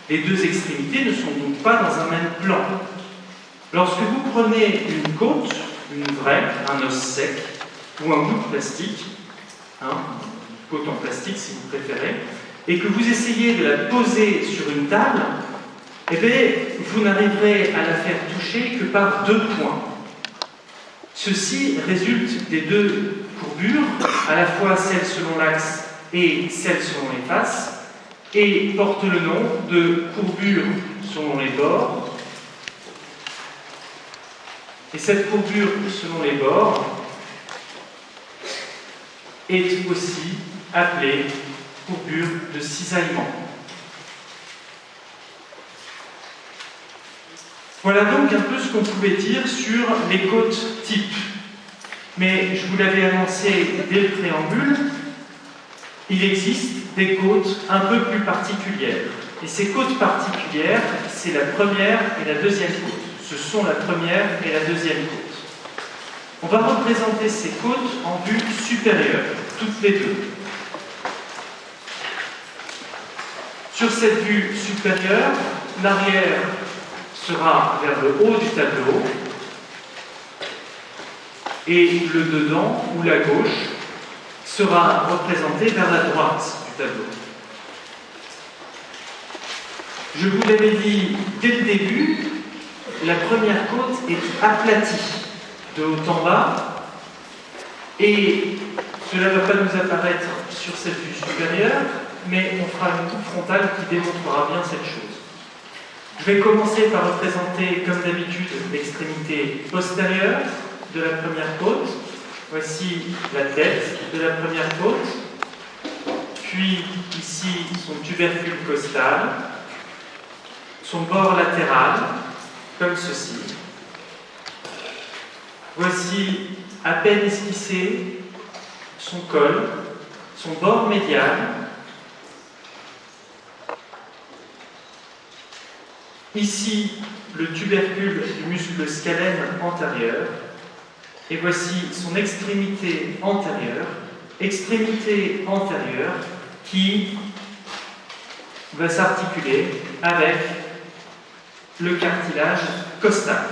Speaker 1: Les deux extrémités ne sont donc pas dans un même plan. Lorsque vous prenez une côte, une vraie, un os sec, ou un bout de plastique, une côte en plastique si vous préférez, et que vous essayez de la poser sur une table, eh bien, vous n'arriverez à la faire toucher que par 2 points. Ceci résulte des 2 courbures, à la fois celle selon l'axe et celle selon les faces, et porte le nom de courbure selon les bords. Et cette courbure selon les bords est aussi appelée courbure de cisaillement. Voilà donc un peu ce qu'on pouvait dire sur les côtes types. Mais je vous l'avais annoncé dès le préambule, il existe des côtes un peu plus particulières. Et ces côtes particulières, c'est la première et la deuxième côte. Ce sont la première et la deuxième côte. On va représenter ces côtes en vue supérieure, toutes les deux. Sur cette vue supérieure, l'arrière sera vers le haut du tableau et le dedans ou la gauche sera représenté vers la droite du tableau. Je vous l'avais dit dès le début, la première côte est aplatie de haut en bas et cela ne va pas nous apparaître sur cette vue supérieure, mais on fera une coupe frontale qui démontrera bien cette chose. Je vais commencer par représenter, comme d'habitude, l'extrémité postérieure de la première côte. Voici la tête de la première côte. Puis, ici, son tubercule costal, son bord latéral, comme ceci. Voici, à peine esquissé, son col, son bord médial. Ici, le tubercule du muscle scalène antérieur. Et voici son extrémité antérieure qui va s'articuler avec le cartilage costal.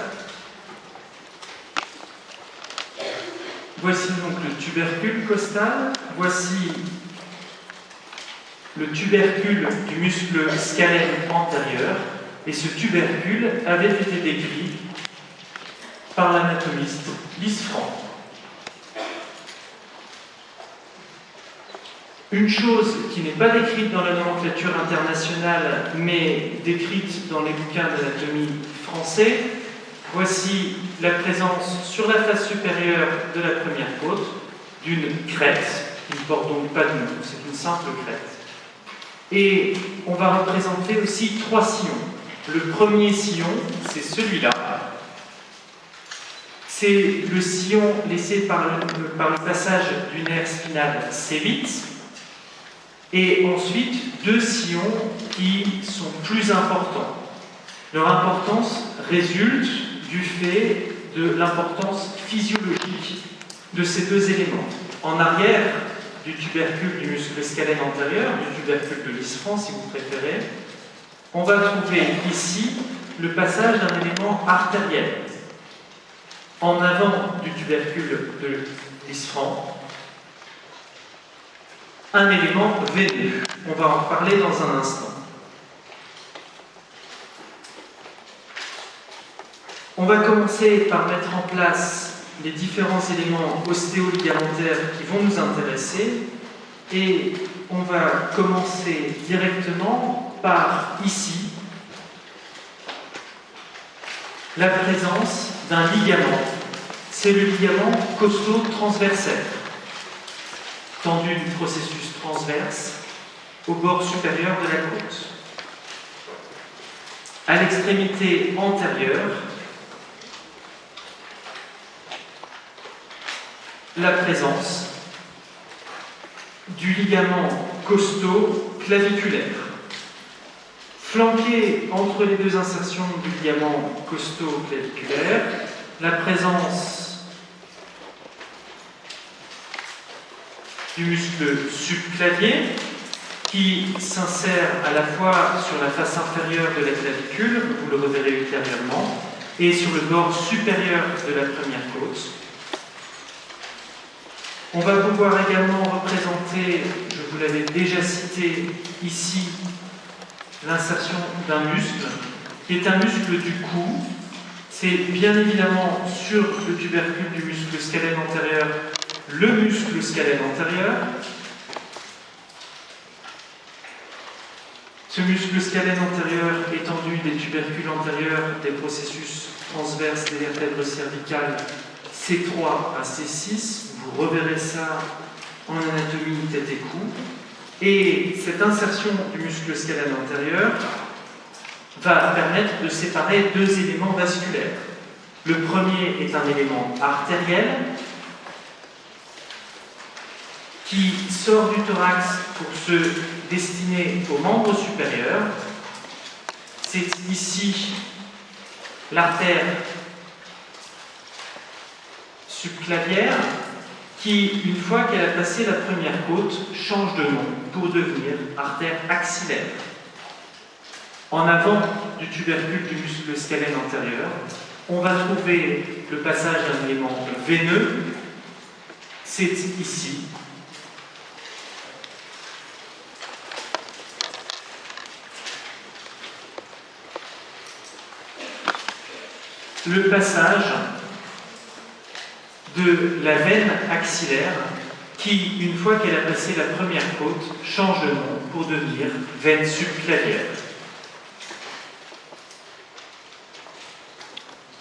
Speaker 1: Voici donc le tubercule costal, voici le tubercule du muscle scalène antérieur, et ce tubercule avait été décrit par l'anatomiste Lisfranc. Une chose qui n'est pas décrite dans la nomenclature internationale, mais décrite dans les bouquins d'anatomie français, voici la présence sur la face supérieure de la première côte d'une crête, qui ne porte donc pas de nom, c'est une simple crête. Et on va représenter aussi 3 sillons. Le premier sillon, c'est celui-là. C'est le sillon laissé par le passage du nerf spinal C8. Et ensuite, 2 sillons qui sont plus importants. Leur importance résulte du fait de l'importance physiologique de ces 2 éléments. En arrière du tubercule du muscle scalène antérieur, du tubercule de Lisfranc si vous préférez, on va trouver ici le passage d'un élément artériel. En avant du tubercule de Lisfranc, un élément veineux. On va en parler dans un instant. On va commencer par mettre en place les différents éléments ostéo-ligamentaires qui vont nous intéresser et on va commencer directement par ici la présence d'un ligament. C'est le ligament costo-transversaire, tendu du processus transverse au bord supérieur de la côte. À l'extrémité antérieure, la présence du ligament costo-claviculaire, Flanqué entre les deux insertions du ligament costo-claviculaire, la présence du muscle subclavier qui s'insère à la fois sur la face inférieure de la clavicule, vous le reverrez ultérieurement, et sur le bord supérieur de la première côte. On va pouvoir également représenter, je vous l'avais déjà cité ici, l'insertion d'un muscle, qui est un muscle du cou. C'est bien évidemment sur le tubercule du muscle scalène antérieur, le muscle scalène antérieur. Ce muscle scalène antérieur, étendu des tubercules antérieurs, des processus transverses des vertèbres cervicales C3 à C6, vous reverrez ça en anatomie tête et cou. Et cette insertion du muscle scalène antérieur va permettre de séparer deux éléments vasculaires. Le premier est un élément artériel qui sort du thorax pour se destiner aux membres supérieurs. C'est ici l'artère subclavière qui, une fois qu'elle a passé la première côte, change de nom pour devenir artère axillaire. En avant du tubercule du muscle scalène antérieur, on va trouver le passage d'un élément veineux. C'est ici. Le passage de la veine axillaire qui, une fois qu'elle a passé la première côte, change de nom pour devenir veine subclavière.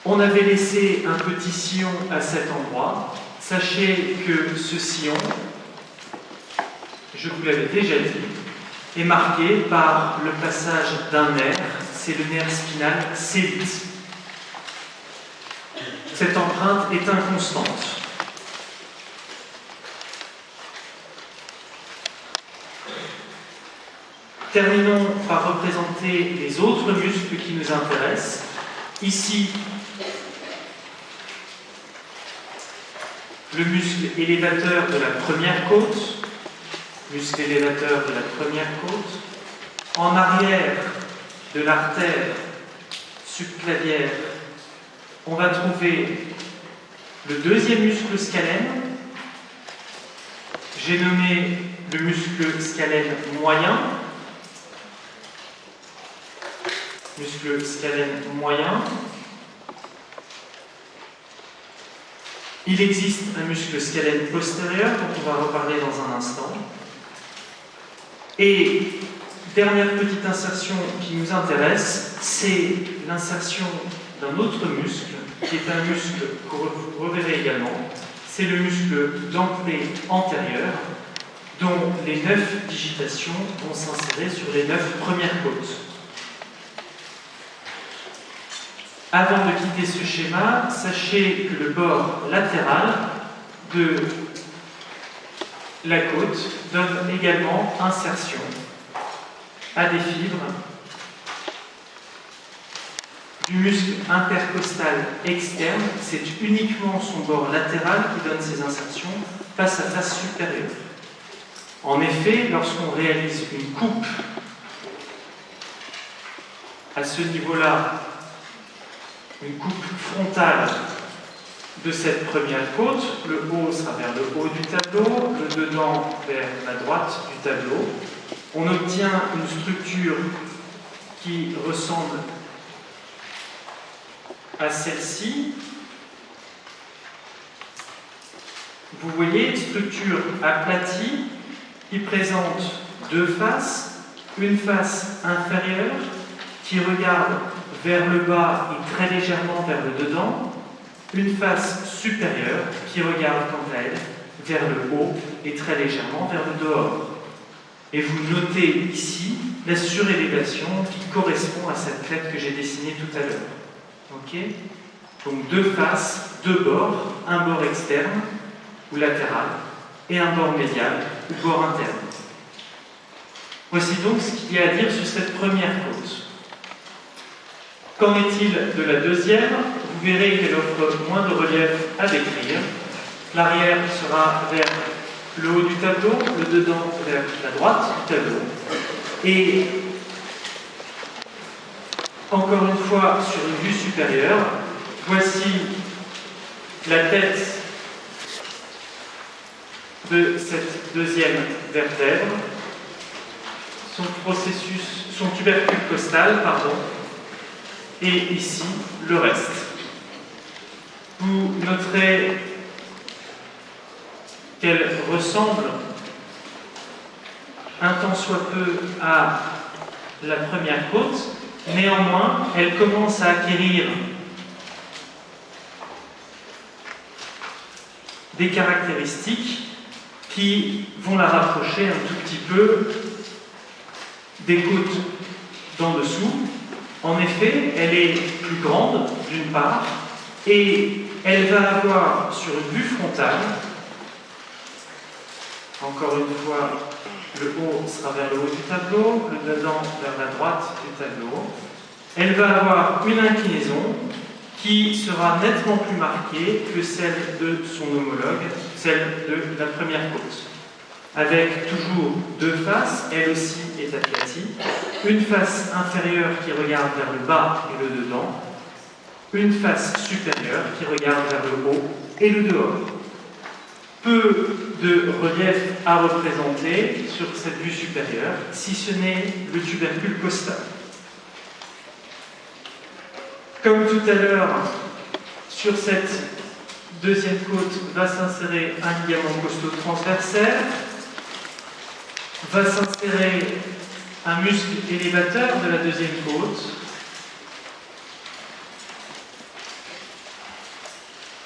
Speaker 1: On avait laissé un petit sillon à cet endroit. Sachez que ce sillon, je vous l'avais déjà dit, est marqué par le passage d'un nerf, c'est le nerf spinal C8. Cette empreinte est inconstante. Terminons par représenter les autres muscles qui nous intéressent. Ici, le muscle élévateur de la première côte, muscle élévateur de la première côte. En arrière de l'artère subclavière, on va trouver le deuxième muscle scalène. J'ai nommé le muscle scalène moyen. Muscle scalène moyen. Il existe un muscle scalène postérieur dont on va reparler dans un instant. Et dernière petite insertion qui nous intéresse, c'est l'insertion d'un autre muscle, qui est un muscle que vous reverrez également. C'est le muscle d'entrée antérieure, dont les 9 digitations vont s'insérer sur les 9 premières côtes. Avant de quitter ce schéma, sachez que le bord latéral de la côte donne également insertion à des fibres du muscle intercostal externe. C'est uniquement son bord latéral qui donne ces insertions face à face supérieure. En effet, lorsqu'on réalise une coupe à ce niveau-là, une coupe frontale de cette première côte, le haut sera vers le haut du tableau, le dedans vers la droite du tableau. On obtient une structure qui ressemble à celle-ci. Vous voyez, structure aplatie qui présente deux faces, une face inférieure qui regarde vers le bas et très légèrement vers le dedans, une face supérieure qui regarde quant à elle vers le haut et très légèrement vers le dehors. Et vous notez ici la surélévation qui correspond à cette crête que j'ai dessinée tout à l'heure. Ok ? Donc deux faces, deux bords, un bord externe ou latéral et un bord médial ou bord interne. Voici donc ce qu'il y a à dire sur cette première côte. Qu'en est-il de la deuxième? Vous verrez qu'elle offre moins de relief à décrire. L'arrière sera vers le haut du tableau, le dedans vers la droite du tableau. Et encore une fois, sur une vue supérieure, voici la tête de cette deuxième vertèbre, son tubercule costal, et ici le reste. Vous noterez qu'elle ressemble un tant soit peu à la première côte, néanmoins, elle commence à acquérir des caractéristiques qui vont la rapprocher un tout petit peu des côtes d'en dessous. En effet, elle est plus grande, d'une part, et elle va avoir, sur une vue frontale, encore une fois, le haut sera vers le haut du tableau, le dedans vers la droite du tableau. Elle va avoir une inclinaison qui sera nettement plus marquée que celle de son homologue, celle de la première côte. Avec toujours deux faces, elle aussi est aplatie. Une face inférieure qui regarde vers le bas et le dedans. Une face supérieure qui regarde vers le haut et le dehors. Peu de relief à représenter sur cette vue supérieure, si ce n'est le tubercule costal. Comme tout à l'heure, sur cette deuxième côte va s'insérer un ligament costo-transversaire, va s'insérer un muscle élévateur de la deuxième côte,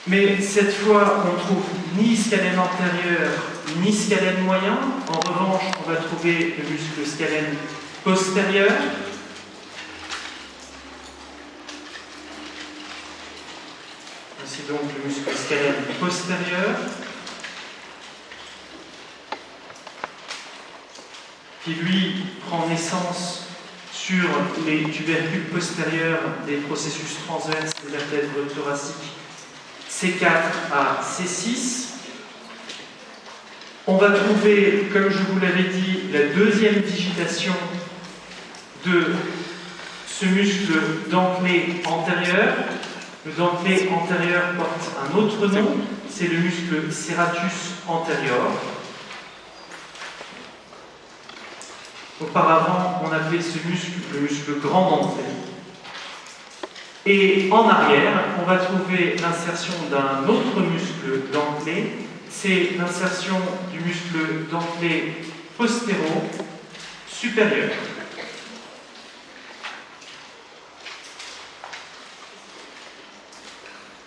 Speaker 1: mais cette fois on ne trouve ni scalène antérieur ni scalène moyen. En revanche, on va trouver le muscle scalène postérieur. Voici donc le muscle scalène postérieur, qui lui prend naissance sur les tubercules postérieurs des processus transverses des vertèbres thoraciques C4 à C6. On va trouver, comme je vous l'avais dit, la deuxième digitation de ce muscle dentelé antérieur. Le dentelé antérieur porte un autre nom, c'est le muscle serratus antérieur. Auparavant, on appelait ce muscle le muscle grand dentelé. Et en arrière, on va trouver l'insertion d'un autre muscle dentelé, c'est l'insertion du muscle dentelé postéro-supérieur.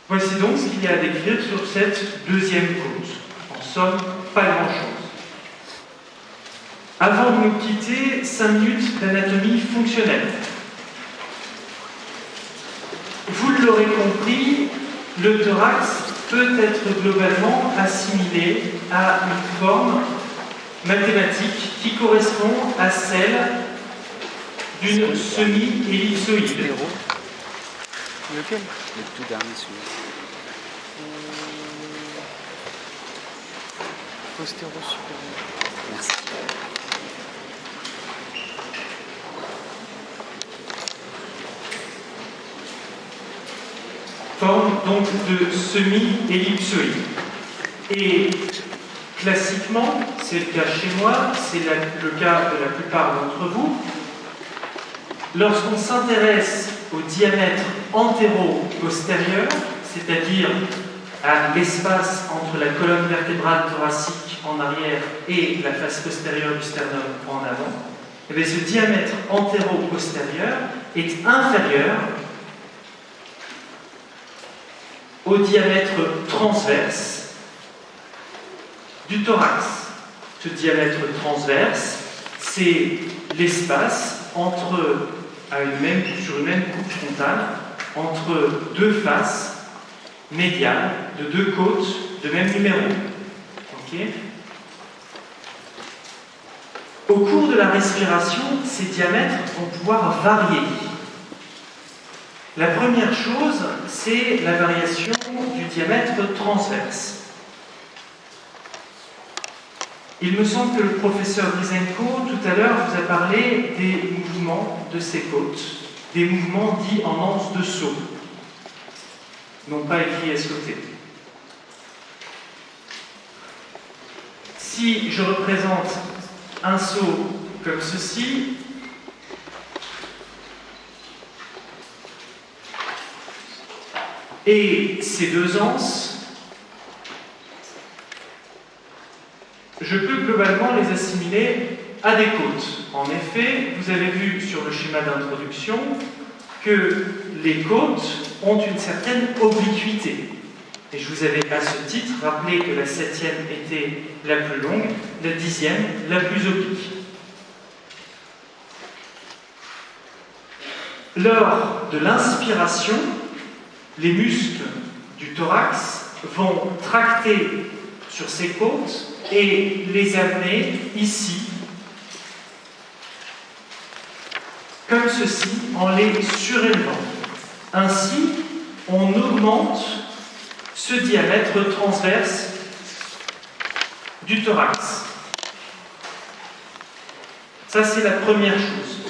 Speaker 1: Voici donc ce qu'il y a à décrire sur cette deuxième côte. En somme, pas grand-chose. Avant de nous quitter, 5 minutes d'anatomie fonctionnelle. Vous l'aurez compris, le thorax peut être globalement assimilé à une forme mathématique qui correspond à celle d'une semi-ellipsoïde.
Speaker 2: Lequel? Le tout dernier celui-là. Postéro-supérieur. Merci.
Speaker 1: Forme donc de semi-ellipsoïde. Et classiquement, c'est le cas chez moi, c'est le cas de la plupart d'entre vous, lorsqu'on s'intéresse au diamètre antéro-postérieur, c'est-à-dire à l'espace entre la colonne vertébrale thoracique en arrière et la face postérieure du sternum en avant, et bien ce diamètre antéro-postérieur est inférieur au diamètre transverse du thorax. Ce diamètre transverse, c'est l'espace sur une même coupe frontale entre deux faces médiales de deux côtes de même numéro. Okay. Au cours de la respiration, ces diamètres vont pouvoir varier. La première chose, c'est la variation du diamètre transverse. Il me semble que le professeur Grisenko, tout à l'heure, vous a parlé des mouvements de ces côtes, des mouvements dits en anse de saut, non pas écrits à ce côté. Si je représente un saut comme ceci, et ces deux anses, je peux globalement les assimiler à des côtes. En effet, vous avez vu sur le schéma d'introduction que les côtes ont une certaine obliquité. Et je vous avais à ce titre rappelé que la 7e était la plus longue, la 10e la plus oblique. Lors de l'inspiration, les muscles du thorax vont tracter sur ces côtes et les amener ici, comme ceci, en les surélevant. Ainsi, on augmente ce diamètre transverse du thorax. Ça, c'est la première chose.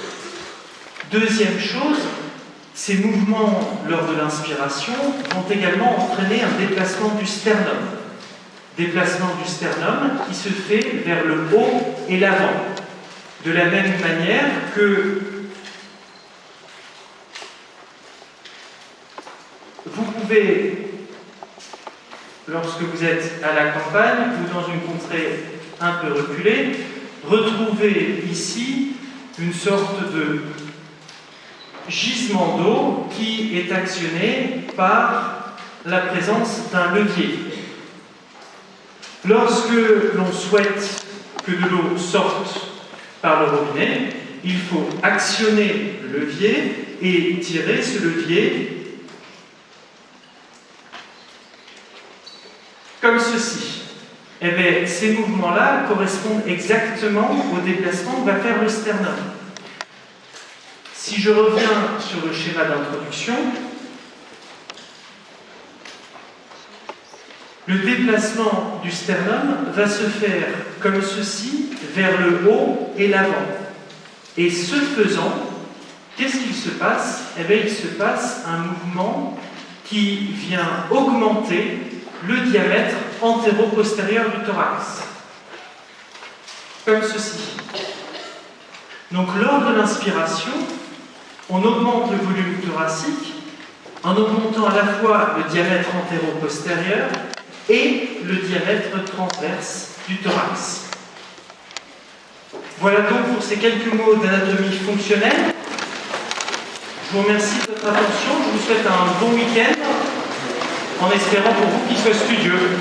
Speaker 1: Deuxième chose, ces mouvements lors de l'inspiration vont également entraîner un déplacement du sternum. Déplacement du sternum qui se fait vers le haut et l'avant. De la même manière que vous pouvez, lorsque vous êtes à la campagne ou dans une contrée un peu reculée, retrouver ici une sorte de gisement d'eau qui est actionné par la présence d'un levier. Lorsque l'on souhaite que de l'eau sorte par le robinet, il faut actionner le levier et tirer ce levier comme ceci. Eh bien, ces mouvements-là correspondent exactement au déplacement que va faire le sternum. Si je reviens sur le schéma d'introduction, le déplacement du sternum va se faire comme ceci, vers le haut et l'avant. Et ce faisant, qu'est-ce qu'il se passe? Eh bien, il se passe un mouvement qui vient augmenter le diamètre antéro-postérieur du thorax. Comme ceci. Donc, lors de l'inspiration, on augmente le volume thoracique en augmentant à la fois le diamètre antéro-postérieur et le diamètre transverse du thorax. Voilà donc pour ces quelques mots d'anatomie fonctionnelle. Je vous remercie de votre attention. Je vous souhaite un bon week-end en espérant pour vous qu'il soit studieux.